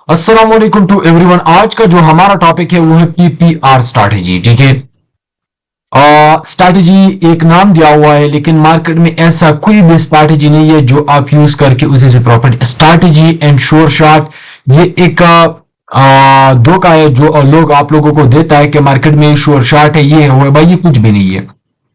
अस्सलाम वालेकुम to everyone. आज का जो हमारा टॉपिक है वो है पीपीआर स्ट्रैटेजी। ठीक है, स्ट्रैटेजी एक नाम दिया हुआ है, लेकिन मार्केट में ऐसा कोई भी स्ट्रैटेजी नहीं है जो आप यूज करके उसे से profit. Strategy and sure shot ये एक धोखा है जो लोग आप लोगों को देता है कि मार्केट में श्योर शॉट है, ये है भाई, ये कुछ भी नहीं है।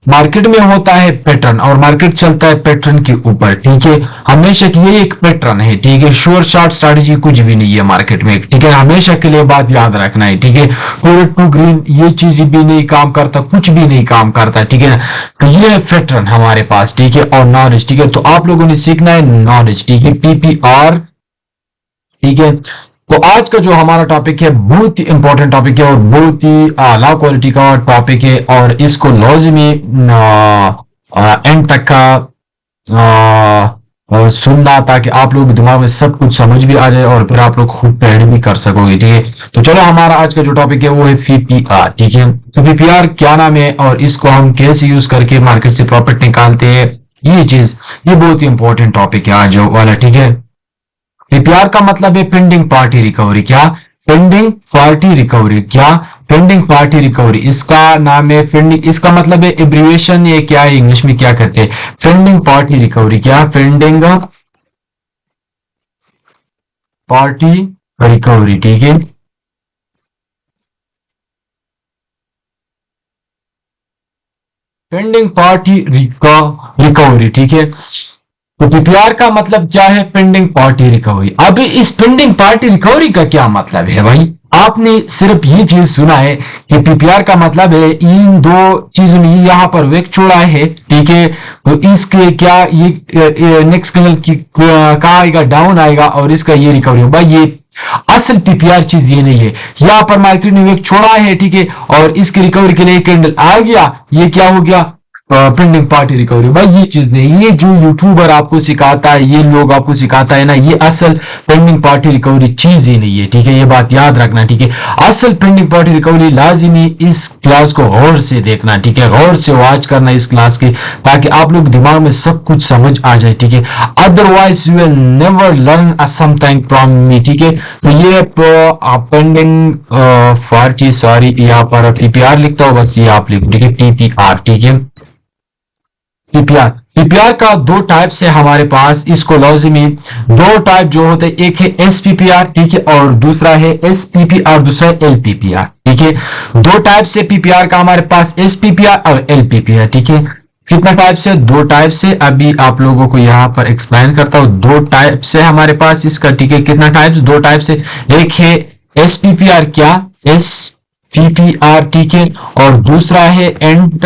मार्केट में होता है पैटर्न और मार्केट चलता है पैटर्न के ऊपर। ठीक है, हमेशा की ये एक पैटर्न है। ठीक है, श्योर शॉट स्ट्रैटेजी कुछ भी नहीं है मार्केट में। ठीक है, हमेशा के लिए बात याद रखना है। ठीक है, फॉरवर्ड टू ग्रीन ये चीज भी नहीं काम करता, कुछ भी नहीं काम करता। ठीक है ना, तो ये है पैटर्न हमारे पास। ठीक है, और नॉलेज। ठीक है, तो आप लोगों ने सीखना है नॉलेज। ठीक है, पीपीआर। ठीक है, तो आज का जो हमारा टॉपिक है बहुत ही इंपॉर्टेंट टॉपिक है और बहुत ही आला क्वालिटी का टॉपिक है, और इसको लाजमी एंड तक का सुनना, ताकि आप लोग दिमाग में सब कुछ समझ भी आ जाए और फिर आप लोग खुद ट्रेड भी कर सकोगे। ठीक है, तो चलो हमारा आज का जो टॉपिक है वो है पीपीआर। ठीक है, तो पीपीआर क्या नाम है और इसको हम कैसे यूज करके मार्केट से प्रॉफिट निकालते हैं, ये चीज, ये बहुत ही इंपॉर्टेंट टॉपिक है आज वाला। ठीक है, पीपीआर का मतलब है पेंडिंग पार्टी रिकवरी। क्या? Pending party recovery. क्या? पेंडिंग पार्टी रिकवरी, इसका नाम है पेंडिंग। इसका मतलब है एब्रीविएशन, ये क्या है इंग्लिश में क्या कहते हैं? Pending party recovery. क्या? Pending party recovery. ठीक है, पेंडिंग पार्टी रिकवरी। ठीक है, तो पीपीआर का मतलब क्या है? Pending party recovery. अब इस पेंडिंग पार्टी रिकवरी का क्या मतलब है भाई? आपने सिर्फ ये चीज सुना है कि पीपीआर का मतलब है इन दो चीजों ने यहाँ पर वेक छोड़ा है। ठीक है, तो इसके क्या ये नेक्स्ट कैंडल की कहाँ आएगा? डाउन आएगा और इसका ये रिकवरी होगा। ये असल पीपीआर चीज ये नहीं है। यहाँ पर मार्केट ने वेक छोड़ा है, ठीक है, और इसकी रिकवरी के लिए कैंडल आ गया, ये क्या हो गया? Pending party recovery. भाई ये चीज नहीं, ये जो यूट्यूबर आपको सिखाता है, ये लोग आपको सिखाता है ना, ये असल पेंडिंग पार्टी रिकवरी चीज ही नहीं है। ठीक है, ये बात याद रखना। ठीक है, असल पेंडिंग पार्टी रिकवरी लाजिमी इस क्लास को गौर से देखना। ठीक है, गौर से वॉच करना इस क्लास की, ताकि आप लोग दिमाग में सब कुछ समझ आ जाए। ठीक है, otherwise you will never learn something from me. ठीक है, तो ये पेंडिंग पार्टी, सॉरी यहाँ पर पीपीआर लिखता हूँ, बस ये आप लिखो। ठीक है, पीपीआर। ठीक है, पीपीआर, पीपीआर का दो टाइप से हमारे पास, इसको लाजिमी दो टाइप जो होते हैं, एक है एसपीपीआर, ठीक है, और दूसरा है एसपीपीआर, दूसरा है एलपीपीआर। ठीक है, दो टाइप से पीपीआर का हमारे पास, एसपीपीआर और एलपीपीआर। ठीक है, कितना टाइप से? दो टाइप से। अभी आप लोगों को यहां पर एक्सप्लेन करता हूं, दो टाइप से हमारे पास इसका। ठीक है, कितना टाइप? दो टाइप से। एक है एसपीपीआर, क्या? S PPR. ठीक है, और दूसरा है एंड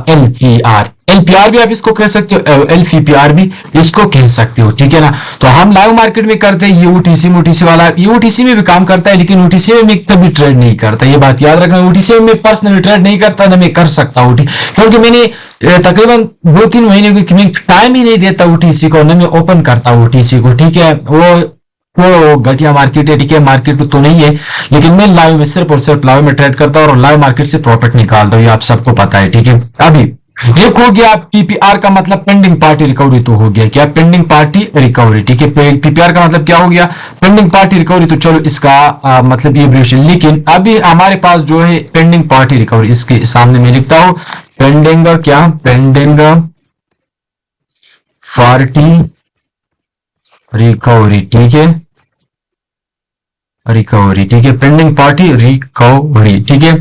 एलपीआर। एलपीआर भी आप इसको कह सकते हो, एलपीआर भी इसको कह सकते हो। ठीक है ना, तो हम लाइव मार्केट में करते हैं, ये ओटीसी वाला, ये ओटीसी में भी काम करता है, लेकिन ओटीसी में मैं कभी ट्रेड नहीं करता, ये बात याद रखना। ओटीसी में मैं पर्सनली ट्रेड नहीं करता, ना मैं कर सकता हूँ, क्योंकि मैंने तकरीबन 2-3 महीने की टाइम ही नहीं देता ओटीसी को, ना मैं ओपन करता हूँ ओटीसी को। ठीक है, वो घटिया मार्केट है। ठीक है, मार्केट तो नहीं है, लेकिन मैं लाइव में सिर्फ और सिर्फ लाइव में ट्रेड करता हूँ और लाइव मार्केट से प्रॉफिट निकालता हूँ, ये आप सबको पता है। ठीक है, अभी एक हो गया पीपीआर का मतलब पेंडिंग पार्टी रिकवरी, तो हो गया क्या? Pending party recovery. ठीक है, पीपीआर का मतलब क्या हो गया? Pending party recovery. तो चलो इसका मतलब ये एब्रिविएशन, लेकिन अभी हमारे पास जो है पेंडिंग पार्टी रिकवरी, इसके सामने मैं लिखता हूं पेंडिंग, क्या? Pending party recovery. ठीक है, रिकवरी। ठीक है, पेंडिंग पार्टी रिकवरी। ठीक है,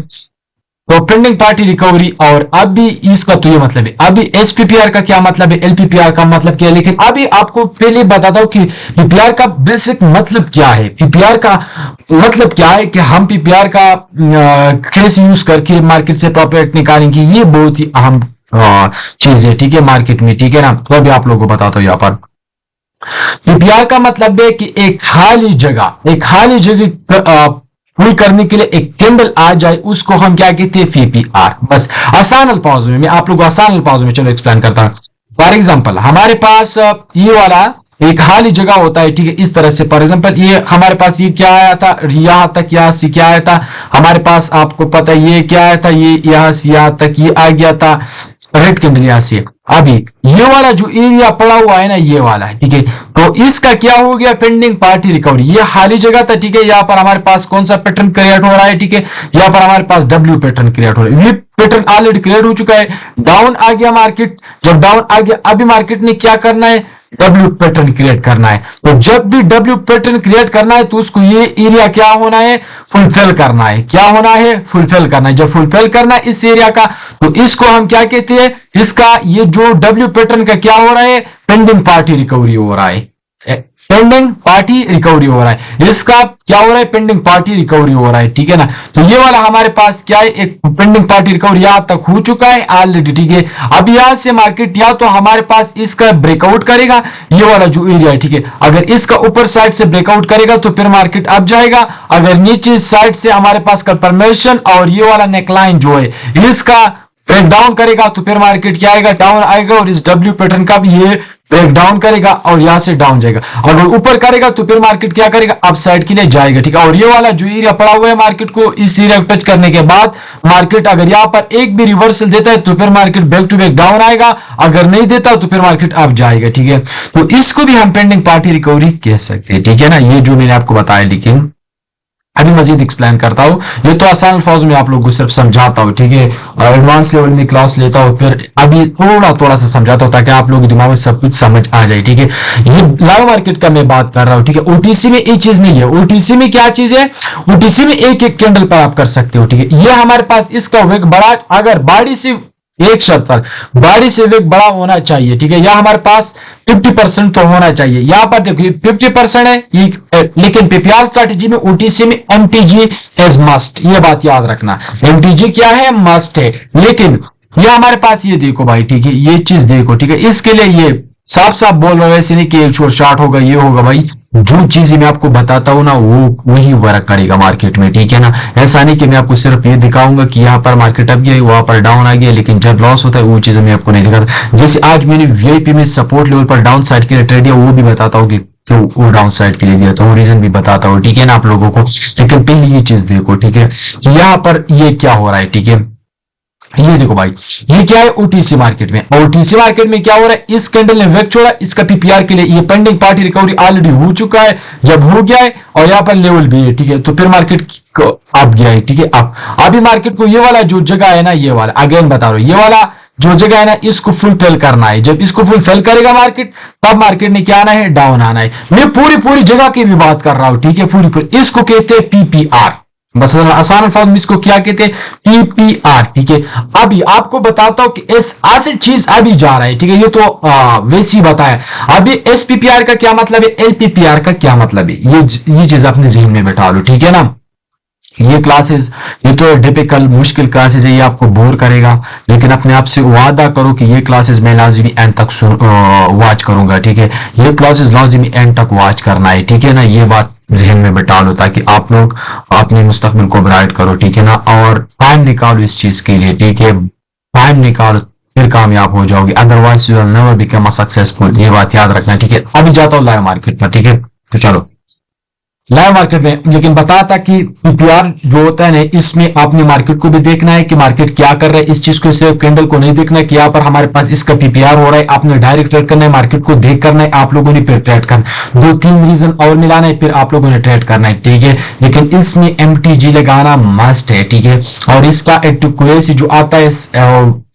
तो पेंडिंग पार्टी रिकवरी। और अभी इसका तो ये मतलब है, अभी एसपीपीआर का क्या मतलब है, एलपीपीआर का मतलब क्या है, लेकिन अभी आपको पहले बताता हूं कि पीपीआर का बेसिक मतलब क्या है। पीपीआर का मतलब क्या है कि हम पीपीआर का कैसे यूज करके मार्केट से प्रॉफिट निकालेंगे, ये बहुत ही अहम चीज है। ठीक है, मार्केट में। ठीक है ना, तो अभी आप लोगों को बताता हूं यहाँ पर पीपीआर का मतलब है कि एक खाली जगह पूरी करने के लिए एक कैंडल आ जाए, उसको हम क्या कहते हैं? पीपीआर। बस आसान अल्फाजों में, मैं आप लोगों को आसान अल्फाजों में चलो एक्सप्लेन करता हूं। फॉर एग्जांपल हमारे पास ये वाला एक खाली जगह होता है। ठीक है, इस तरह से फॉर एग्जांपल ये हमारे पास ये क्या आया था, यहां तक, यहां से क्या आया था हमारे पास, आपको पता है ये क्या आया था, ये यहां से यहां तक ये आ गया था। रेड कैंडल यहां से अभी ये वाला जो एरिया पड़ा हुआ है ना, ये वाला है, ठीक है। तो इसका क्या हो गया, पेंडिंग पार्टी रिकवरी। ये खाली जगह था, ठीक है। यहाँ पर हमारे पास कौन सा पैटर्न क्रिएट हो रहा है, ठीक है। यहाँ पर हमारे पास डब्ल्यू पैटर्न क्रिएट हो रहा है। पैटर्न ऑलरेडी क्रिएट हो चुका है, डाउन आ गया मार्केट। जब डाउन आ गया, अभी मार्केट ने क्या करना है, डब्ल्यू पैटर्न क्रिएट करना है। तो जब भी डब्ल्यू पैटर्न क्रिएट करना है तो उसको ये एरिया क्या होना है, फुलफिल करना है। क्या होना है, फुलफिल करना है। जब फुलफिल करना है इस एरिया का, तो इसको हम क्या कहते हैं, इसका ये जो डब्ल्यू पैटर्न का क्या हो रहा है, पेंडिंग पार्टी रिकवरी हो रहा है। पेंडिंग पार्टी रिकवरी हो रहा है, इसका क्या हो रहा है, पेंडिंग पार्टी रिकवरी हो रहा है, ठीक है ना। तो ये वाला हमारे पास क्या है, एक पेंडिंग पार्टी रिकवरी यहां तक हो चुका है ऑलरेडी, ठीक है। अब यहां से मार्केट या तो हमारे पास इसका ब्रेकआउट करेगा, ये वाला जो एरिया है, ठीक है। अगर इसका ऊपर साइड से ब्रेकआउट करेगा तो फिर मार्केट अप जाएगा। अगर नीचे साइड से हमारे पास कंफर्मेशन और ये वाला नेकलाइन जो है इसका ब्रेक डाउन करेगा तो फिर मार्केट क्या आएगा, डाउन आएगा। और इस डब्ल्यू पैटर्न का भी ये ब्रेक डाउन करेगा और यहां से डाउन जाएगा। अगर ऊपर करेगा तो फिर मार्केट क्या करेगा, अप साइड के लिए जाएगा, ठीक है। और ये वाला जो एरिया पड़ा हुआ है मार्केट को, इस एरिया को टच करने के बाद मार्केट अगर यहां पर एक भी रिवर्सल देता है तो फिर market back to back down आएगा। अगर नहीं देता तो फिर मार्केट अप जाएगा, ठीक है। तो इसको भी हम पेंडिंग पार्टी रिकवरी कह सकते हैं, ठीक है ना। ये जो मैंने आपको बताया, लेकिन अभी मजीद एक्सप्लेन करता हूं। ये तो आसान अल्फाज में आप लोगों को सिर्फ समझाता हूं, ठीक है। एडवांस लेवल में क्लास लेता हूं, फिर अभी थोड़ा थोड़ा सा समझाता हूं ताकि आप लोगों के दिमाग में सब कुछ समझ आ जाए, ठीक है। ये लाइव मार्केट का मैं बात कर रहा हूं, ठीक है। ओटीसी में ये चीज नहीं है। ओटीसी में क्या चीज है, ओटीसी में एक एक कैंडल पर आप कर सकते हो, ठीक है। ये हमारे पास इसका वेग बड़ा, अगर बाड़ी से एक शर्त पर बाड़ी से वेग बड़ा होना चाहिए, ठीक है। या हमारे पास 50% तो होना चाहिए। यहां पर देखिए 50% है, लेकिन पीपीआर स्ट्रैटेजी में, ओटीसी में एमटीजी इज मस्ट, ये बात याद रखना। एमटीजी क्या है, मस्ट है। लेकिन ये हमारे पास ये देखो भाई, ठीक है, ये चीज देखो, ठीक है। इसके लिए ये साफ साफ बोल रहा है, ऐसे नहीं कि एक छोर शार्ट होगा, ये होगा भाई। जो चीजें मैं आपको बताता हूं ना, वो वही वर्क करेगा मार्केट में, ठीक है ना। ऐसा नहीं कि मैं आपको सिर्फ ये दिखाऊंगा कि यहाँ पर मार्केट अप गया, वहां पर डाउन आ गया, लेकिन जब लॉस होता है वो चीजें मैं आपको नहीं दिखाता। जैसे आज मैंने वीआईपी में सपोर्ट लेवल पर डाउन साइड के लिए ट्रेड दिया, वो भी बताता हूँ कि क्यों वो डाउन साइड के लिए दिया था, वो रीजन भी बताता हूँ, ठीक है ना, आप लोगों को। लेकिन पहले ये चीज देखो, ठीक है, यहाँ पर ये क्या हो रहा है, ठीक है। ये देखो भाई, ये क्या है, ओटीसी मार्केट में। ओटीसी मार्केट में क्या हो रहा है, इस कैंडल ने वेग छोड़ा, इसका पीपीआर के लिए ये पेंडिंग पार्टी रिकवरी ऑलरेडी हो चुका है। जब हो गया है और यहाँ पर लेवल भी है, ठीक है, तो फिर मार्केट अप गया है, ठीक है। अब अभी मार्केट को ये वाला जो जगह है ना, ये वाला अगेन बता रहा हूं, ये वाला जो जगह है ना, इसको फुलफिल करना है। जब इसको फुलफिल करेगा मार्केट, तब मार्केट ने क्या आना है, डाउन आना है। मैं पूरी जगह की भी बात कर रहा हूं, ठीक है, पूरी। इसको कहते हैं पीपीआर, बस आसान अल्फाज में इसको क्या कहते हैं, पीपीआर, ठीक है। अभी आपको बताता हूं कि ऐसी चीज अभी जा रहा है, ठीक है। ये तो वैसे ही बताया। अभी एसपीपीआर का क्या मतलब है, एलपीपीआर का क्या मतलब है, ये चीज अपने जहन में बैठा लो, ठीक है ना। ये क्लासेस, ये तो टिपिकल मुश्किल क्लासेस है, ये आपको बोर करेगा, लेकिन अपने आप से वादा करो कि ये क्लासेस मैं लाजिमी एंड तक वॉच करूंगा, ठीक है। ये क्लासेस लाजिमी एंड तक वॉच करना है, ठीक है ना। ये बात जहन में बैठा लो ताकि आप लोग अपने मुस्तकबिल को ब्राइट करो, ठीक है ना। और टाइम निकालो इस चीज के लिए, ठीक है। टाइम निकालो, फिर कामयाब हो जाओगे, otherwise you will never become a successful. ये बात याद रखना, ठीक है। अभी जाता हूं लाइव मार्केट पर, ठीक है। तो चलो लाइव मार्केट में, लेकिन बताता कि पीपीआर जो होता है ना, इसमें आपने मार्केट को भी देखना है कि मार्केट क्या कर रहा है। इस चीज को, सिर्फ कैंडल को नहीं देखना है कि यहाँ पर हमारे पास इसका पीपीआर हो रहा है। आपने डायरेक्ट ट्रेड करना है, मार्केट को देख करना है आप लोगों ने, फिर ट्रेड करना। 2-3 रीजन और मिलाना है, फिर आप लोगों ने ट्रेड करना है, ठीक है। लेकिन इसमें एमटीजी लगाना मस्ट है, ठीक है। और इसका एक्यूरेसी जो आता है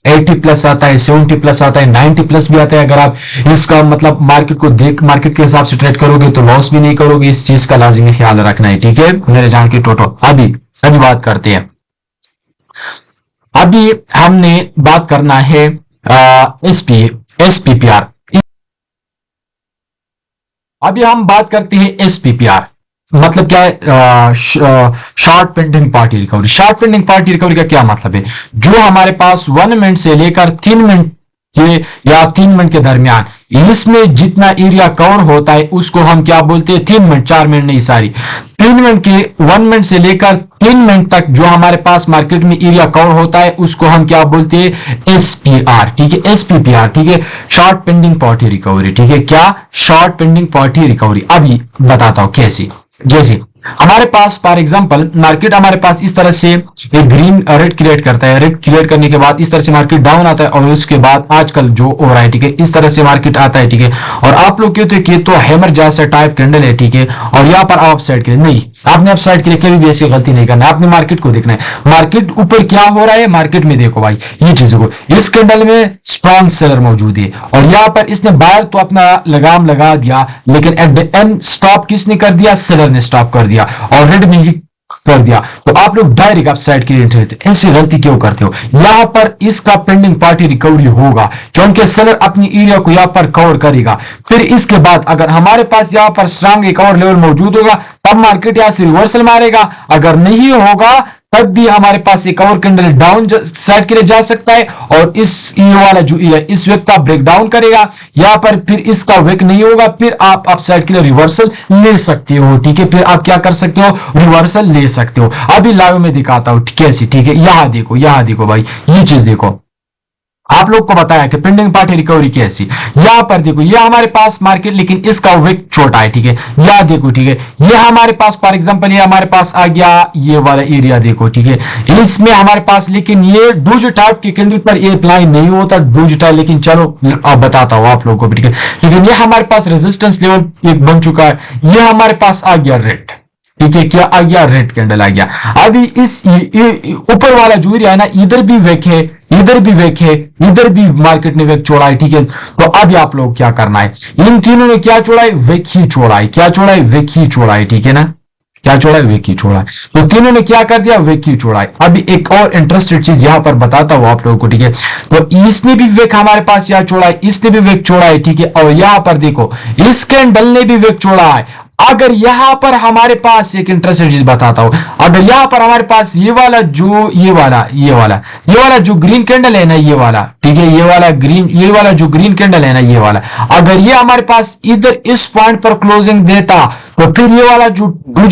80 प्लस आता है, 70 प्लस आता है, 90 प्लस भी आता है। अगर आप इसका मतलब मार्केट को देख, मार्केट के हिसाब से ट्रेड करोगे तो लॉस भी नहीं करोगे। इस चीज का लाजिमी ख्याल रखना है, ठीक है मेरे जान के टोटो। अभी बात करते हैं। अभी हमने बात करना है एसपीपीआर। अभी हम बात करते हैं एसपीपीआर, मतलब क्या है, short pending party recovery. Short pending party recovery का क्या मतलब है, जो हमारे पास 1 मिनट से लेकर 3 मिनट के या 3 मिनट के दरमियान इसमें जितना एरिया कवर होता है उसको हम क्या बोलते हैं, 3 मिनट, 4 मिनट नहीं, सारी 3 मिनट के 1 मिनट से लेकर 3 मिनट तक जो हमारे पास मार्केट में एरिया कवर होता है उसको हम क्या बोलते हैं, एसपीआर, ठीक है, एसपीपीआर, ठीक है, शॉर्ट पेंडिंग पार्टी रिकवरी, ठीक है। क्या, शॉर्ट पेंडिंग पार्टी रिकवरी। अभी बताता हूं कैसे। जैसे हमारे पास फॉर एग्जांपल मार्केट हमारे पास इस तरह से एक ग्रीन रेड क्रिएट करता है, रेड क्रिएट करने के बाद इस तरह से मार्केट डाउन आता है और उसके बाद आजकल जो हो रहा है, ठीक है, इस तरह से मार्केट आता है, ठीक है, और आप लोग कहते हैं कि तो हैमर जैसा टाइप कैंडल है, ठीक है, और यहाँ पर आप साइड के लिए नहीं, आपने आप साइड के लिए कभी भी ऐसी गलती नहीं करना, आपने मार्केट को देखना है, मार्केट ऊपर क्या हो रहा है, मार्केट में देखो भाई ये चीजों को, इस कैंडल में स्ट्रॉन्ग सेलर मौजूद है और यहाँ पर इसने बाहर तो अपना लगाम लगा दिया, लेकिन एट द एंड स्टॉप किसने कर दिया, सेलर ने स्टॉप कर दिया और रेड में ही कर दिया, तो आप लोग डायरेक्ट आप साइड के लिए एंट्री लेते, ऐसी गलती क्यों करते हो। यहां पर इसका पेंडिंग पार्टी रिकवरी होगा क्योंकि सेलर अपनी एरिया को यहां पर कवर करेगा, फिर इसके बाद अगर हमारे पास यहां पर स्ट्रांग एक और लेवल मौजूद होगा तब मार्केट यहां से रिवर्सल मारेगा, अगर नहीं होगा तब भी हमारे पास एक और कैंडल डाउन साइड के लिए जा सकता है और इस ये वाला जो इस वेक का ब्रेक डाउन करेगा यहां पर, फिर इसका वेक नहीं होगा, फिर आप अप साइड के लिए रिवर्सल ले सकते हो, ठीक है, फिर आप क्या कर सकते हो, रिवर्सल ले सकते हो। अभी लाइव में दिखाता हूं कैसी, ठीक है, यहां देखो भाई, ये चीज देखो, आप लोग को बताया कि पेंडिंग पार्टी रिकवरी कैसी, यहां पर देखो ये हमारे पास मार्केट लेकिन इसका विक छोटा है, ठीक है, यहां देखो, ठीक है, ये हमारे पास फॉर एग्जांपल ये हमारे पास आ गया ये वाला एरिया देखो, ठीक है, इसमें हमारे पास लेकिन ये डूज टाइप के कैंडल पर ये अप्लाई नहीं होता डूज टाइप, लेकिन चलो अब बताता हूं आप लोगों को, ठीक है, लेकिन ये हमारे पास रेजिस्टेंस लेवल एक बन चुका है, ये हमारे पास आ गया रेड, ठीक है, क्या आ गया, रेड कैंडल आ गया। अभी इस ऊपर वाला जो एरिया है ना, इधर भी वेक है, इधर भी वेक है, इधर भी मार्केट ने वेक छोड़ा है, ठीक है, तो अभी आप लोग क्या करना है, इन तीनों ने क्या छोड़ा है, वेक ही छोड़ा है, क्या छोड़ा है, वेक ही छोड़ा है, ठीक है ना, क्या छोड़ा है, वेक ही छोड़ा है, तो तीनों ने क्या कर दिया, वेक ही छोड़ा है। अभी एक और इंटरेस्टेड चीज यहां पर बताता हूं आप लोगों को, ठीक है, तो इसने भी वेक हमारे पास यहां छोड़ा है, इसने भी वेक छोड़ा है, ठीक है, और यहां पर देखो इस कैंडल ने भी वेक छोड़ा है। अगर यहां पर हमारे पास एक इंटरेस्टिंग चीज बताता हूं, अगर यहां पर हमारे पास ये वाला जो ग्रीन कैंडल है ना, ये वाला, ठीक है, ये वाला जो ग्रीन कैंडल है ना, ये वाला, अगर ये हमारे पास इधर इस पॉइंट पर क्लोजिंग देता तो फिर ये वाला जो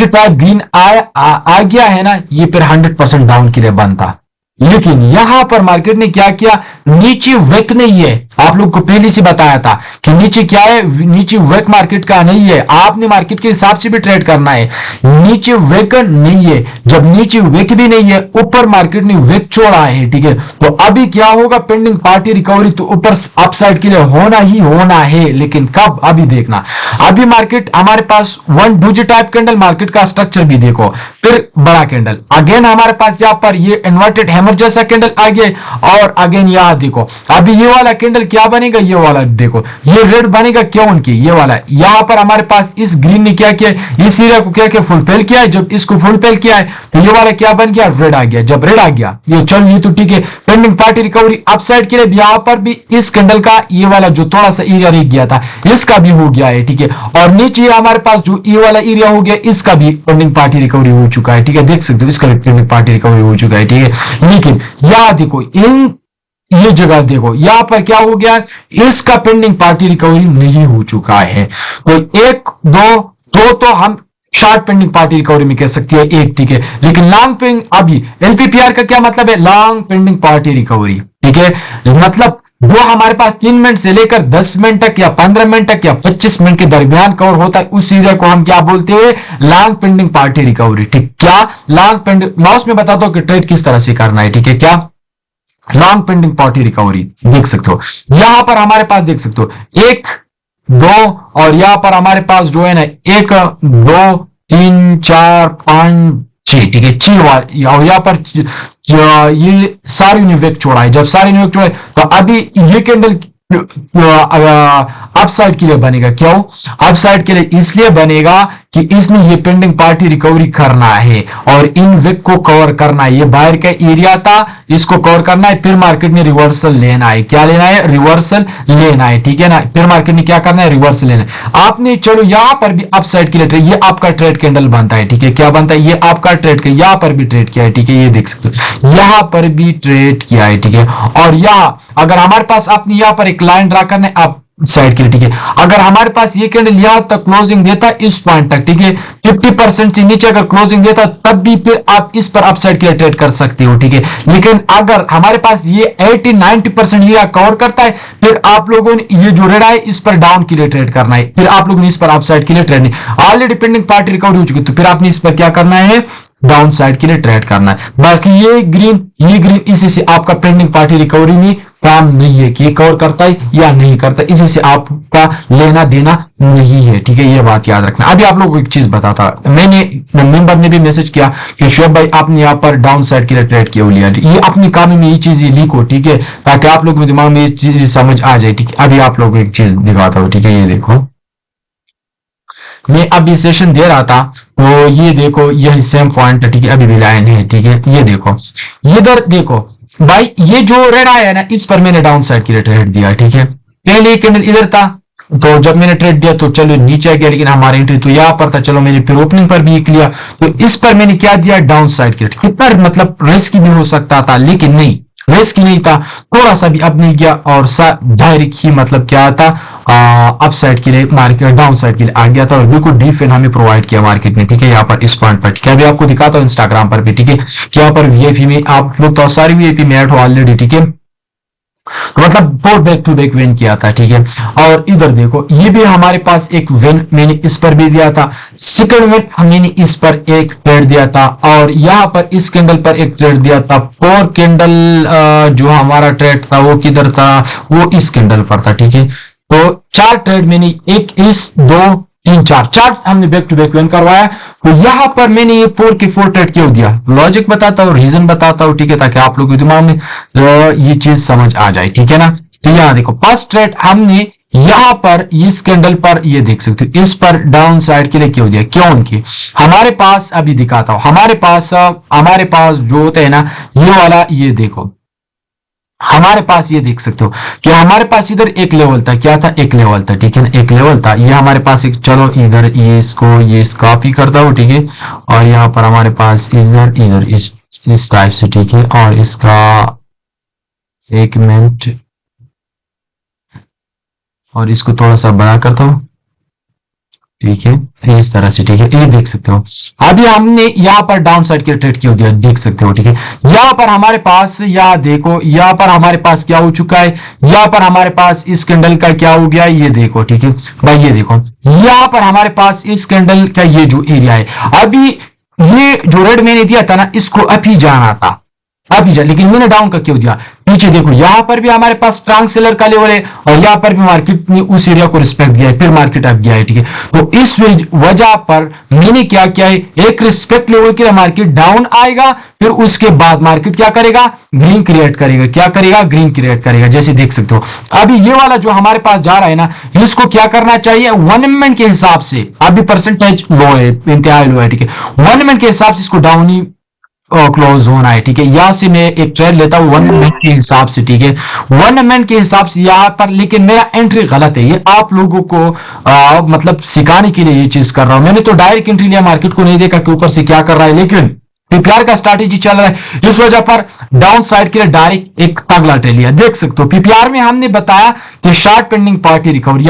टाइप ग्रीन आ गया है ना, ये फिर 100% डाउन के लिए बनता, लेकिन यहां पर मार्केट ने क्या किया, नीचे वेक नहीं है, आप लोग को पहले से बताया था कि नीचे क्या है, नीचे वेक मार्केट का नहीं है, आपने मार्केट के हिसाब से भी ट्रेड करना है, नीचे वेक नहीं है, जब नीचे वेक भी नहीं है ऊपर मार्केट ने वेक छोड़ा है, ठीक है, तो अभी क्या होगा, पेंडिंग पार्टी रिकवरी तो ऊपर अपसाइड के लिए होना ही होना है, लेकिन कब, अभी देखना, अभी मार्केट हमारे पास वन डूजी टाइप कैंडल, मार्केट का स्ट्रक्चर भी देखो, फिर बड़ा कैंडल, अगेन हमारे पास यहां पर ये इन्वर्टेड हैमर जैसा कैंडल आ गया और अगेन यहां देखो, अभी ये वाला कैंडल क्या बनेगा, ये वाला देखो, ये रेड बनेगा, क्यों उनकी ये वाला, यहां पर हमारे पास इस ग्रीन ने क्या किया, इस एरिया को क्या किया, फुलफिल किया है, जब इसको फुलफिल किया है तो ये वाला क्या बन गया, रेड आ गया, जब रेड आ गया ये चलो ये तो ठीक है, पेंडिंग पार्टी रिकवरी अपसाइड के लिए यहां पर भी इस कैंडल का ये वाला जो थोड़ा सा एरिया रह गया था इसका भी हो गया है, ठीक है, और नीचे हमारे पास जो ये वाला एरिया हो गया इसका भी पेंडिंग पार्टी रिकवरी हो चुका है, ठीक है, देख सकते हो इसका भी पेंडिंग पार्टी रिकवरी हो चुका है, ठीक है, लेकिन यहां देखो इन ये जगह देखो यहां पर क्या हो गया, इसका पेंडिंग पार्टी रिकवरी नहीं हो चुका है, तो एक दो तो हम शॉर्ट पेंडिंग पार्टी रिकवरी में कह सकती है एक, ठीक है, लेकिन लॉन्ग पेंडिंग, अभी एलपीपीआर का क्या मतलब है, लॉन्ग पेंडिंग पार्टी रिकवरी, ठीक है, मतलब वो हमारे पास 3 मिनट से लेकर 10 मिनट तक या 15 मिनट तक या 25 मिनट के दरमियान कवर होता है, उस एरिया को हम क्या बोलते हैं, लॉन्ग पेंडिंग पार्टी रिकवरी, ठीक, क्या लॉन्ग पेंडिंग, माउस में बताता हूं कि ट्रेड किस तरह से करना है, ठीक है, क्या लॉन्ग पेंडिंग पार्टी रिकवरी देख सकते हो, यहां पर हमारे पास देख सकते हो 1 2 और यहां पर हमारे पास जो है ना 1 2 3 4 5 6, ठीक है, 6 बार, और यहां पर ये सारी ने वेक छोड़ा है, जब सारी ने वेक छोड़ा है तो अभी ये कैंडल अपसाइड के लिए बनेगा, क्यों अपसाइड के लिए, इसलिए बनेगा कि इसने ये पेंडिंग पार्टी रिकवरी करना है और इन विक को कवर करना है, ये बाहर का एरिया था इसको कवर करना है, फिर मार्केट ने रिवर्सल लेना है, क्या लेना है, रिवर्सल लेना है, ठीक है ना, फिर मार्केट ने क्या करना है, रिवर्सल लेना है, आपने चलो यहां पर भी अपसाइड के लिए ट्रेड, ये आपका ट्रेड कैंडल बनता है, ठीक है, क्या बनता है, ये आपका ट्रेड, यहां पर भी ट्रेड किया है, ठीक है, ये देख सकते हो यहां पर भी ट्रेड किया है, ठीक है, और यहां अगर हमारे पास आपने यहां पर एक लाइन ड्रा करना है, आप साइड के लिए, ठीक है। अगर हमारे पास ये कैंडल यहां तक क्लोजिंग देता है इस पॉइंट तक, ठीक है, 50% से नीचे अगर क्लोजिंग देता तब भी फिर आप इस पर अपसाइड के लिए ट्रेड कर सकते हो, ठीक है। लेकिन अगर हमारे पास ये 80-90% ये कवर करता है, फिर आप लोगों ने ये जो रेड है इस पर डाउन के लिए ट्रेड करना है, फिर आप लोगों ने इस पर अपसाइड के लिए ट्रेड नहीं। ऑलरेडी पेंडिंग पार्टी रिकवरी हो चुकी, तो फिर आपने इस पर क्या करना है, डाउन साइड के लिए ट्रेड करना है। बाकी ये ग्रीन इसी से आपका पेंडिंग पार्टी रिकवरी में काम नहीं है कि ये कवर करता है या नहीं करता, इसी से आपका लेना देना नहीं है, ठीक है। ये बात याद रखना। अभी आप लोगों को एक चीज बताता, मैंने मेंबर ने भी मैसेज किया कि शोएब भाई आपने यहाँ पर डाउन साइड के लिए ट्रेड किया लिया, ये अपनी काम में ये चीज लीक हो, ठीक है, ताकि आप लोगों के दिमाग में ये चीज समझ आ जाए, ठीक है। अभी आप लोगों को एक चीज दिखाता हूँ, ठीक है। ये देखो, मैं अभी सेशन दे रहा था, तो ये देखो यही सेम पॉइंट है, ठीक है, अभी भी लाइन है, ठीक है। ये देखो, इधर देखो भाई, ये जो रेड आया है ना, इस पर मैंने डाउन साइड के लिए ट्रेड दिया, ठीक है। पहले कैंडल इधर था, तो जब मैंने ट्रेड दिया तो चलो नीचे आ गया, लेकिन हमारा एंट्री तो यहां पर था, चलो मैंने फिर ओपनिंग पर भी लिया, तो इस पर मैंने क्या दिया, डाउन साइड के लिए। इतना मतलब रिस्क भी हो सकता था, लेकिन नहीं, रिस्क नहीं था, थोड़ा सा भी अब नहीं गया, और डायरेक्ट ही मतलब क्या था, अप साइड के लिए मार्केट डाउन साइड के लिए आ गया था, और बिल्कुल डीप फिन हमें प्रोवाइड किया मार्केट ने, ठीक है। यहाँ पर इस पॉइंट पर, ठीक है, अभी आपको दिखाता हूँ इंस्टाग्राम पर भी, ठीक है, यहाँ पर वीआईपी में आप लोग तो सारी वीआईपी में ऐड हो ऑलरेडी, ठीक है। तो मतलब बहुत बैक टू बैक विन किया था, ठीक है। और इधर देखो, ये भी हमारे पास एक विन मैंने इस पर भी दिया था, सेकंड विन मैंने इस पर एक ट्रेड दिया था, और यहां पर इस कैंडल पर एक ट्रेड दिया था। फोर कैंडल जो हमारा ट्रेड था वो किधर था, वो इस कैंडल पर था, ठीक है। तो 4 ट्रेड मैंने, एक इस, 2, 3, 4 हमने बैक टू बैक विन करवाया। तो यहां पर मैंने ये 4 के 4 ट्रेड क्यों दिया, लॉजिक बताता हूँ, रीजन बताता हूँ, ठीक है, ताकि आप लोगों के दिमाग में ये चीज समझ आ जाए, ठीक है ना। तो यहां देखो, फर्स्ट ट्रेड हमने यहां पर इस कैंडल पर ये देख सकते हो, इस पर डाउन साइड के लिए क्यों दिया, क्योंकि हमारे पास, अभी दिखाता हूं, हमारे पास जो होता है ना, ये वाला, ये देखो, हमारे पास ये देख सकते हो कि हमारे पास इधर एक लेवल था, क्या था, एक लेवल था, ठीक है ना, एक लेवल था, ये हमारे पास एक, चलो इधर ये ये कॉपी करता हूं, ठीक है। और यहाँ पर हमारे पास इधर इस टाइप से, ठीक है, और इसका एक मिनट, और इसको थोड़ा सा बड़ा करता हूं, ठीक है, इस तरह से, ठीक है, ये देख सकते हो। अभी हमने यहाँ पर डाउन साइड के ट्रेड क्यों दिया, देख सकते हो, ठीक है। यहाँ पर हमारे पास, यहाँ देखो, यहाँ पर हमारे पास क्या हो चुका है, यहाँ पर हमारे पास इस कैंडल का क्या हो गया, ये देखो, ठीक है भाई, ये देखो, यहाँ पर हमारे पास इस कैंडल का ये जो एरिया है, अभी ये जो रेड मैंने दिया था ना, इसको अभी जाना था, लेकिन मैंने डाउन का क्यों दिया, नीचे देखो, यहां पर भी हमारे पास स्ट्रांग सेलर का लेवल है, और यहां पर भी मार्केट ने उस एरिया को रिस्पेक्ट दिया है, फिर मार्केट अब गया है, ठीक है। तो इस वजह पर मैंने क्या किया है, एक रिस्पेक्ट लेवल के लिए मार्केट डाउन आएगा, फिर उसके बाद मार्केट क्या करेगा, ग्रीन क्रिएट करेगा, क्या करेगा, ग्रीन क्रिएट करेगा, जैसे देख सकते हो। अभी ये वाला जो हमारे पास जा रहा है ना, इसको क्या करना चाहिए, 1 मिनट के हिसाब से, अभी परसेंटेज लो है, इंतहाई लो है, ठीक है, 1 मिनट के हिसाब से इसको डाउन ही क्लोज होना है, ठीक है। यहां से मैं एक ट्रेड लेता हूं 1 मिनट के हिसाब से, ठीक है, 1 मिनट के हिसाब से यहां पर, लेकिन मेरा एंट्री गलत है, ये आप लोगों को मतलब सिखाने के लिए ये चीज कर रहा हूं। मैंने तो डायरेक्ट एंट्री लिया, मार्केट को नहीं देखा कि ऊपर से क्या कर रहा है, लेकिन पीपीआर का स्ट्रैटेजी चल रहा है, इस वजह पर डाउन साइड के लिए डायरेक्ट एक तगड़ा ट्रेड लिया। देख सकते हो, पीपीआर में हमने बताया कि शॉर्ट पेंडिंग पार्टी रिकवरी,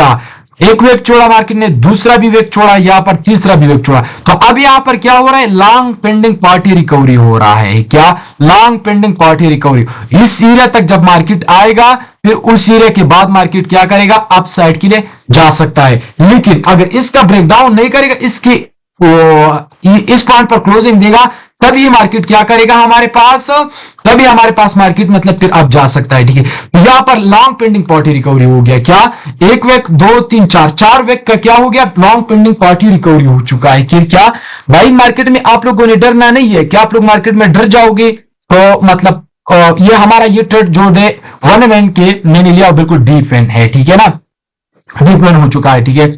एक वेग छोड़ा मार्केट ने, दूसरा भी वेग छोड़ा, यहां पर तीसरा भी वेग छोड़ा, तो अब यहां पर क्या हो रहा है, लॉन्ग पेंडिंग पार्टी रिकवरी हो रहा है, क्या, लॉन्ग पेंडिंग पार्टी रिकवरी। इस एरिया तक जब मार्केट आएगा, फिर उस एरिया के बाद मार्केट क्या करेगा, अप साइड के लिए जा सकता है। लेकिन अगर इसका ब्रेकडाउन नहीं करेगा, इस पॉइंट पर क्लोजिंग देगा, तभी मार्केट क्या करेगा, हमारे पास मार्केट मतलब फिर अब जा सकता है, ठीक है। यहां पर लॉन्ग पेंडिंग पार्टी रिकवरी हो गया, क्या, एक वेक, 2, 3, 4 वेक का क्या हो गया, लॉन्ग पेंडिंग पार्टी रिकवरी हो चुका है। कि क्या भाई, मार्केट में आप लोगों ने डरना नहीं है, क्या आप लोग मार्केट में डर जाओगे, तो मतलब ये हमारा ये ट्रेड जो दे 1 मिनट के मैंने लिया, बिल्कुल डीप वेन है, ठीक है ना, डीप वेन हो चुका है, ठीक है।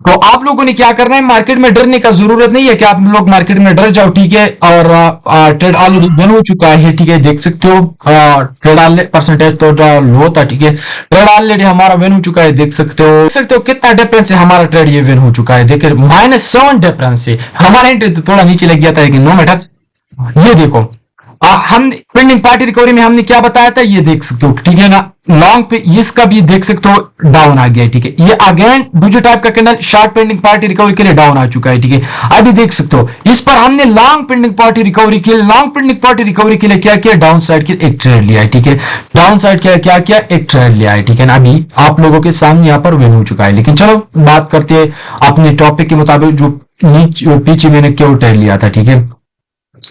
तो आप लोगों ने क्या करना है, मार्केट में डरने का जरूरत नहीं है कि आप लोग मार्केट में डर जाओ, ठीक है। और ट्रेड ऑलरेडी विन हो चुका है, ठीक है, देख सकते हो, ट्रेड परसेंटेज तो लो था, ठीक है, ट्रेड ऑलरेडी हमारा विन हो चुका है, देख सकते हो कितना डिफरेंस है, हमारा ट्रेड ये विन हो चुका है, देखिए -7 डिफरेंस है। हमारा एंट्री तो थोड़ा नीचे लग गया था, लेकिन नो मैटर। ये देखो, हम पेंडिंग पार्टी रिकवरी में हमने क्या बताया था, ये देख सकते हो, ठीक है ना। लॉन्ग पे इसका भी देख सकते हो डाउन आ गया, ठीक है। ये अगेन डोजो टाइप का candle short pending party recovery के लिए डाउन आ चुका है, ठीक है। अभी देख सकते हो इस पर हमने लॉन्ग पेंडिंग पार्टी रिकवरी के लिए, लॉन्ग पेंडिंग पार्टी रिकवरी के लिए क्या किया, डाउन साइड के एक ट्रेड लिया है, ठीक है। डाउन साइड क्या किया, एक ट्रेड लिया है, ठीक है ना। अभी आप लोगों के सामने यहाँ पर विन हो चुका है, लेकिन चलो बात करते हैं अपने टॉपिक के मुताबिक जो नीचे पीछे मैंने क्यों ट्रेड लिया था, ठीक है।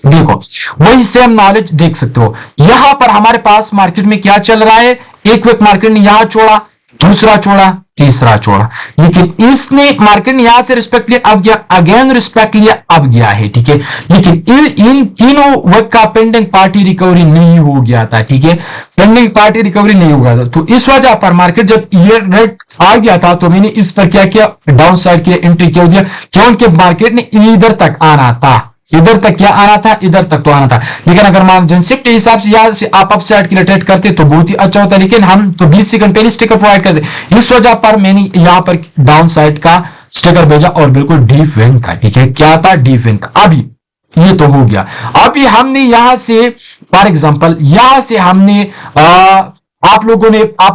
देखो वही सेम नॉलेज देख सकते हो, यहां पर हमारे पास मार्केट में क्या चल रहा है, एक वीक मार्केट ने यहां छोड़ा, दूसरा छोड़ा, तीसरा छोड़ा, लेकिन इसने मार्केट ने यहां से रिस्पेक्ट लिया, अब गया, अगेन रिस्पेक्ट लिया, अब गया है, ठीक है। लेकिन इन तीनों वीक का पेंडिंग पार्टी रिकवरी नहीं हो गया था, ठीक है। पेंडिंग पार्टी रिकवरी नहीं हो गया था, तो इस वजह पर मार्केट जब ये रेट आ गया था तो मैंने इस पर क्या किया, डाउन साइड की एंट्री क्यों दिया, क्योंकि मार्केट ने इधर तक आना था, इधर तक क्या आना था, इधर तक तो आना था। लेकिन अगर मार्जिन के हिसाब से यहां से आप अपसाइड के लिए ट्रेड करते तो बहुत ही अच्छा होता, लेकिन हम तो 20 सेकंड पहले स्टिकर प्रोवाइड करते, इस वजह पर मैंने यहां पर डाउन साइड का स्टिकर भेजा और बिल्कुल डीप विन था, ठीक है। क्या था, डीप विन था। अभी ये तो हो गया, अभी हमने यहां से फॉर एग्जाम्पल यहां से हमने आप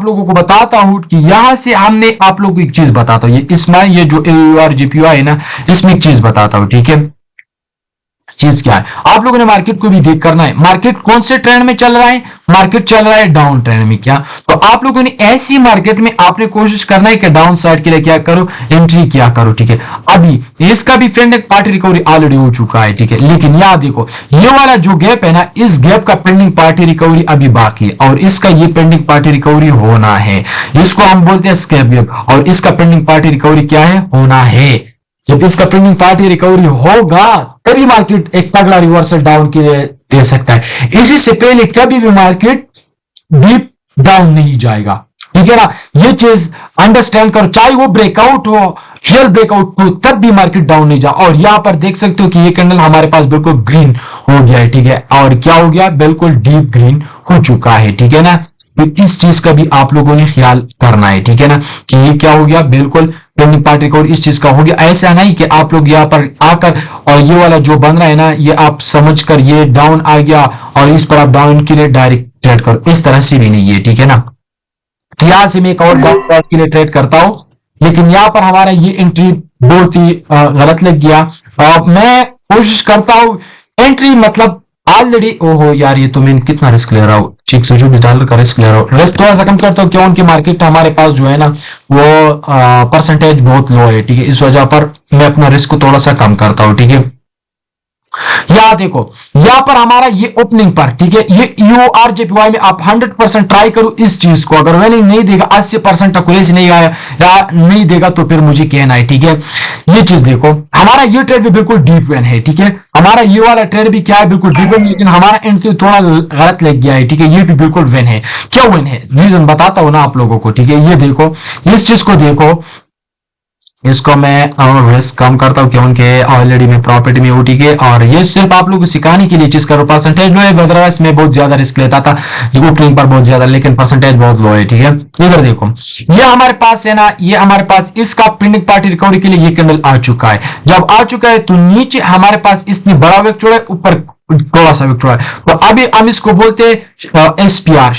लोगों को बताता हूं कि यहां से हमने आप लोगों को एक चीज बताता हूं, ये इसमें ये जो AUR GPY है ना, इसमें एक चीज बताता हूं, ठीक है। चीज क्या है, आप लोगों ने मार्केट को भी देख करना है, मार्केट कौन से ट्रेंड में चल रहा है, मार्केट चल रहा है डाउन ट्रेंड में, क्या तो आप लोगों ने ऐसी मार्केट में आपने कोशिश करना है कि डाउन साइड के लिए क्या करो, एंट्री क्या करो, ठीक है। अभी इसका भी पेंडिंग पार्टी रिकवरी ऑलरेडी हो चुका है, ठीक है। लेकिन यहां देखो ये वाला जो गैप है ना, इस गैप का पेंडिंग पार्टी रिकवरी अभी बाकी है, और इसका ये पेंडिंग पार्टी रिकवरी होना है, इसको हम बोलते हैं स्कैप गैप, और इसका पेंडिंग पार्टी रिकवरी क्या है, होना है। जब इसका पेंडिंग पार्टी रिकवरी होगा तभी मार्केट एक तगड़ा रिवर्सल डाउन के लिए दे सकता है, इसी से पहले कभी भी मार्केट डीप डाउन नहीं जाएगा, ठीक है ना। ये चीज अंडरस्टैंड करो, चाहे वो ब्रेकआउट हो, रियल ब्रेकआउट हो, तब भी मार्केट डाउन नहीं जा। और यहां पर देख सकते हो कि ये कैंडल हमारे पास बिल्कुल ग्रीन हो गया है, ठीक है। और क्या हो गया, बिल्कुल डीप ग्रीन हो चुका है, ठीक है ना। तो इस चीज का भी आप लोगों ने ख्याल करना है, ठीक है ना, कि ये क्या हो गया, बिल्कुल पेंडिंग पार्टी रिकवरी इस चीज का हो गया। ऐसा नहीं कि आप लोग यहाँ पर आकर और ये वाला जो बन रहा है ना, ये आप समझकर ये डाउन आ गया और इस पर आप डाउन के लिए डायरेक्ट ट्रेड करो, इस तरह से भी नहीं है, ठीक है ना। तो यहां से मैं एक और डाउन साइड के लिए ट्रेड करता हूं, लेकिन यहां पर हमारा ये एंट्री बहुत ही गलत लग गया। मैं कोशिश करता हूं एंट्री मतलब ऑलरेडी, ओहो यार ये तो मैं कितना रिस्क ले रहा हूँ, ठीक से जो भी डॉलर का रिस्क ले रहा हूँ, रिस्क थोड़ा सा कम करता हूँ, क्योंकि मार्केट हमारे पास जो है ना वो परसेंटेज बहुत लो है, ठीक है। इस वजह पर मैं अपना रिस्क को थोड़ा सा कम करता हूँ, ठीक है। यहां देखो, यहां पर हमारा ये ओपनिंग पर, ठीक है, ये AUR GPY में आप 100% ट्राई करो इस चीज को, अगर मैंने नहीं देगा 80% एक्यूरेसी नहीं आया या नहीं देगा तो फिर मुझे कहना है, ठीक है। ये चीज देखो, हमारा ये ट्रेड भी बिल्कुल डीप वेन है, ठीक है। हमारा ये वाला ट्रेड भी क्या है, बिल्कुल डीप वेन, लेकिन हमारा एंट्री थोड़ा गलत लग गया है, ठीक है। ये भी बिल्कुल वेन है, क्यों वेन है, रीजन बताता हूं ना आप लोगों को, ठीक है। ये देखो, इस चीज को देखो, इसको मैं रिस्क कम करता हूँ क्योंकि ऑलरेडी मैं प्रॉपर्टी में हूँ, ठीक है। और ये सिर्फ आप लोगों को सिखाने के लिए चीज करो, परसेंटेज लो है, अदरवाइज मैं बहुत ज्यादा रिस्क लेता था ओपनिंग पर बहुत ज्यादा, लेकिन परसेंटेज बहुत लो है, ठीक है। इधर देखो, ये हमारे पास है ना, ये हमारे पास इसका पेंडिंग पार्टी रिकवरी के लिए ये कैंडल आ चुका है। जब आ चुका है तो नीचे हमारे पास इसने बड़ा वेग छोड़ा है, ऊपर थोड़ा सा वेग छोड़ा है, तो अभी हम इसको बोलते हैं SPR,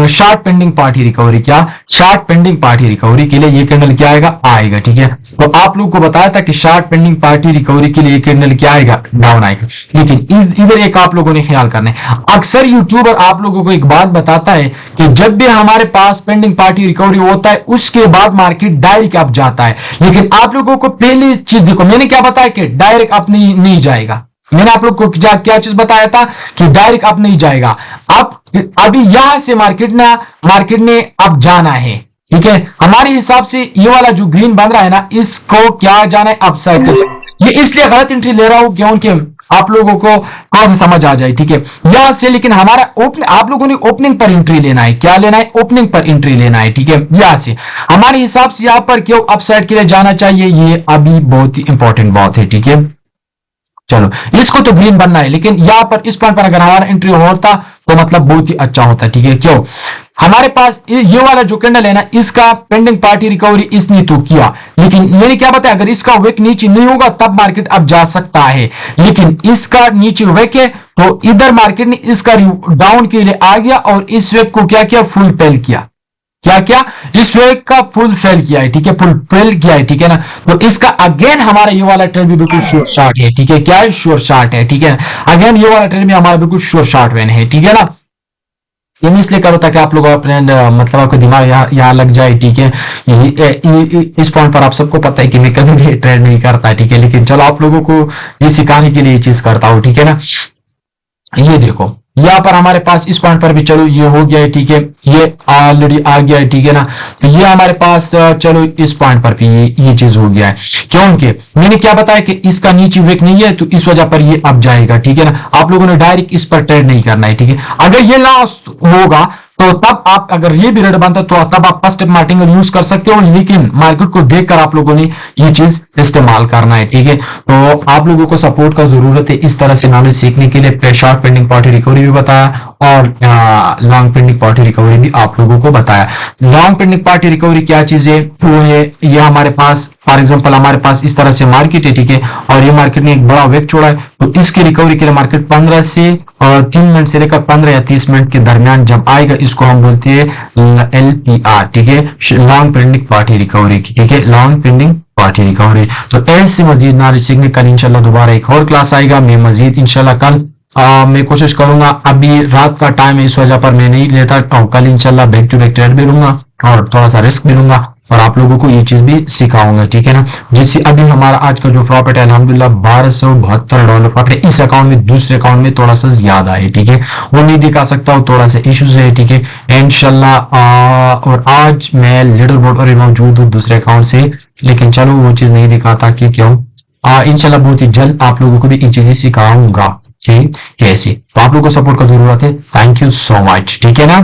short pending party recovery. क्या, शार्ट पेंडिंग पार्टी रिकवरी के लिए ये कैंडल क्या आएगा, ठीक है। तो आप लोग को बताया था कि शार्ट पेंडिंग पार्टी रिकवरी के लिए ये कैंडल क्या आएगा, डाउन आएगा। लेकिन इधर एक आप लोगों ने ख्याल करना है, अक्सर यूट्यूबर आप लोगों को एक बात बताता है कि जब भी हमारे पास पेंडिंग पार्टी रिकवरी होता है उसके बाद मार्केट डायरेक्ट अप जाता है, लेकिन आप लोगों को पहले चीज देखो, मैंने क्या बताया कि डायरेक्ट अप नहीं जाएगा। मैंने आप लोग को क्या चीज बताया था कि डायरेक्ट अप नहीं जाएगा, अब अभी यहां से मार्केट ने अब जाना है, ठीक है। हमारे हिसाब से ये वाला जो ग्रीन बन रहा है ना, इसको क्या जाना है, अपसाइड। ये इसलिए गलत एंट्री ले रहा हूं क्योंकि आप लोगों को कौन सा समझ आ जाए, ठीक है। यहां से लेकिन हमारा आप लोगों ने ओपनिंग पर एंट्री लेना है, क्या लेना है, ओपनिंग पर एंट्री लेना है, ठीक है। यहां से हमारे हिसाब से यहां पर क्यों अपसाइड के लिए जाना चाहिए, ये अभी बहुत ही इंपॉर्टेंट बात है, ठीक है। चलो, इसको तो ग्रीन बनना है, लेकिन यहाँ पर इस पॉइंट पर अगर हमारा एंट्री होता तो मतलब बहुत ही अच्छा होता। ठीक है, क्यों? हमारे पास ये वाला जो कैंडल है ना, इसका पेंडिंग पार्टी रिकवरी इसने तो किया, लेकिन मैंने क्या बताया, अगर इसका वेक नीचे नहीं होगा तब मार्केट अब जा सकता है, लेकिन इसका नीचे वेक है तो इधर मार्केट ने इसका डाउन के लिए आ गया और इस वेक को क्या किया, फुल फेल किया। क्या क्या? इस वेक का फुल फेल किया है। ठीक है, फुल फेल किया है। ठीक है ना, तो इसका अगेन हमारा ये वाला ट्रेंड भी बिल्कुल श्योर शॉर्ट है। ठीक है, क्या है? श्योर शॉर्ट है। ठीक है, अगेन ये वाला ट्रेंड भी हमारा बिल्कुल श्योर शॉर्ट वेन है। ठीक है ना, ये मैं इसलिए करो ताकि आप लोग अपने मतलब आपका दिमाग यहाँ लग जाए। ठीक है, इस पॉइंट पर आप सबको पता है कि मैं कभी भी ट्रेड नहीं करता। ठीक है, लेकिन चलो आप लोगों को ये सिखाने के लिए ये चीज करता हूँ। ठीक है ना, ये देखो यहाँ पर हमारे पास इस पॉइंट पर भी चलो ये हो गया है। ठीक है, ये ऑलरेडी आ गया है। ठीक है ना, तो ये हमारे पास चलो इस पॉइंट पर भी ये चीज हो गया है। क्योंकि मैंने क्या बताया कि इसका नीचे वेक नहीं है, तो इस वजह पर ये अब जाएगा। ठीक है ना, आप लोगों ने डायरेक्ट इस पर ट्रेड नहीं करना है। ठीक है, अगर ये लास्ट होगा तो तब आप, अगर ये भी रेड बनता तो तब आप फर्स्ट स्टेप मार्टिंगल यूज कर सकते हो, लेकिन मार्केट को देखकर आप लोगों ने ये चीज इस्तेमाल करना है। ठीक है, तो आप लोगों को सपोर्ट का जरूरत है इस तरह से नॉलेज सीखने के लिए। शॉर्ट पेंडिंग पार्टी रिकवरी भी बताया और लॉन्ग पेंडिंग पार्टी रिकवरी भी आप लोगों को बताया। लॉन्ग पेंडिंग पार्टी रिकवरी क्या चीज है, वो है ये हमारे पास फॉर एग्जांपल हमारे पास इस तरह से मार्केट है। ठीक है, और ये मार्केट ने एक बड़ा वेग छोड़ा है, तो इसकी रिकवरी के लिए मार्केट 15 से 3 मिनट से लेकर 15 या 30 मिनट के दरमियान जब आएगा, इसको हम बोलते हैं LPR। ठीक है, लॉन्ग पेंडिंग पार्टी रिकवरी की। ठीक है, लॉन्ग पेंडिंग पार्टी रिकवरी। तो ऐसे मजीद नॉलेज सीखने कल इंशाल्लाह दोबारा एक और क्लास आएगा। मैं मजीद इंशाल्लाह कल मैं कोशिश करूंगा, अभी रात का टाइम है इस वजह पर मैं नहीं लेता, और कल इंशाल्लाह बैक टू बैक ट्रेड भी लूंगा और थोड़ा सा रिस्क भी लूंगा और आप लोगों को ये चीज भी सिखाऊंगा। ठीक है ना, जिससे अभी हमारा आज का जो प्रॉफिट है अल्हम्दुलिल्लाह $1272 प्रॉफिट है। इस अकाउंट में दूसरे अकाउंट में थोड़ा सा ज्यादा है। ठीक है, वो नहीं दिखा सकता हूँ, थोड़ा सा इश्यूज है। ठीक है, इंशाल्लाह और आज मैं लीडर बोर्ड पर मौजूद हूँ दूसरे अकाउंट से, लेकिन चलो वो चीज नहीं दिखाता कि क्यों। इंशाल्लाह बहुत ही जल्द आप लोगों को भी इन चीजें सिखाऊंगा। ठीक है, तो आप लोगों को सपोर्ट का जरूरत है। Thank you so much. ठीक है ना।